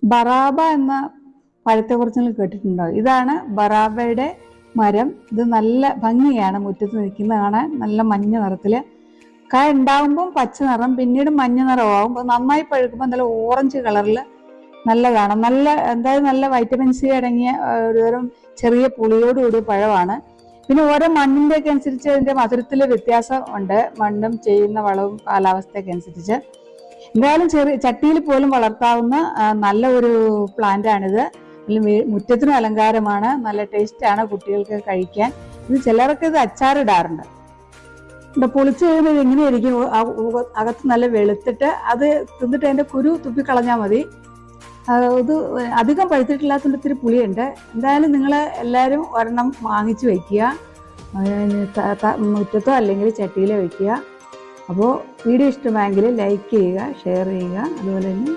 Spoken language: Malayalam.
ബറാബ എന്ന പഴത്തെക്കുറിച്ച് നിങ്ങൾ കേട്ടിട്ടുണ്ടോ? ഇതാണ് ബറാബയുടെ മരം. ഇത് നല്ല ഭംഗിയാണ്, മുറ്റത്ത് നിൽക്കുന്ന കാണാൻ. നല്ല മഞ്ഞ നിറത്തിൽ കായ ഉണ്ടാകുമ്പം പച്ച നിറം, പിന്നീട് മഞ്ഞ നിറമാവും. നന്നായി പഴുക്കുമ്പോൾ നല്ല ഓറഞ്ച് കളറിൽ നല്ലതാണ്. എന്തായാലും നല്ല വൈറ്റമിൻ സി അടങ്ങിയ ഒരുതരം ചെറിയ പുളിയോടുകൂടിയ പഴമാണ്. പിന്നെ ഓരോ മണ്ണിൻ്റെ ഒക്കെ അനുസരിച്ച് അതിൻ്റെ മധുരത്തിൽ വ്യത്യാസം ഉണ്ട്. മണ്ണും ചെയ്യുന്ന വളവും കാലാവസ്ഥയൊക്കെ അനുസരിച്ച്. എന്തായാലും ചെറിയ ചട്ടിയിൽ പോലും വളർത്താവുന്ന നല്ല ഒരു പ്ലാന്റാണിത്. മുറ്റത്തിനും അലങ്കാരമാണ്, നല്ല ടേസ്റ്റാണ് കുട്ടികൾക്ക് കഴിക്കാൻ. ഇത് ചിലർക്ക് ഇത് അച്ചാറിടാറുണ്ട്. പൊളിച്ച് കഴിയുമ്പോൾ ഇത് എങ്ങനെയായിരിക്കും, അകത്ത് നല്ല വെളുത്തിട്ട് അത് തിന്നിട്ട് അതിൻ്റെ കുരു തുപ്പിക്കളഞ്ഞാൽ മതി. ഇത് അധികം പഴുത്തിട്ടില്ലാത്തതിൻ്റെ ഇത്തിരി പുളിയുണ്ട്. എന്തായാലും നിങ്ങൾ എല്ലാവരും ഒരെണ്ണം വാങ്ങിച്ച് വയ്ക്കുക, മുറ്റത്തോ അല്ലെങ്കിൽ ചട്ടിയിലോ വയ്ക്കുക. അപ്പോൾ വീഡിയോ ഇഷ്ടമായെങ്കിൽ ലൈക്ക് ചെയ്യുക, ഷെയർ ചെയ്യുക. അതുപോലെ തന്നെ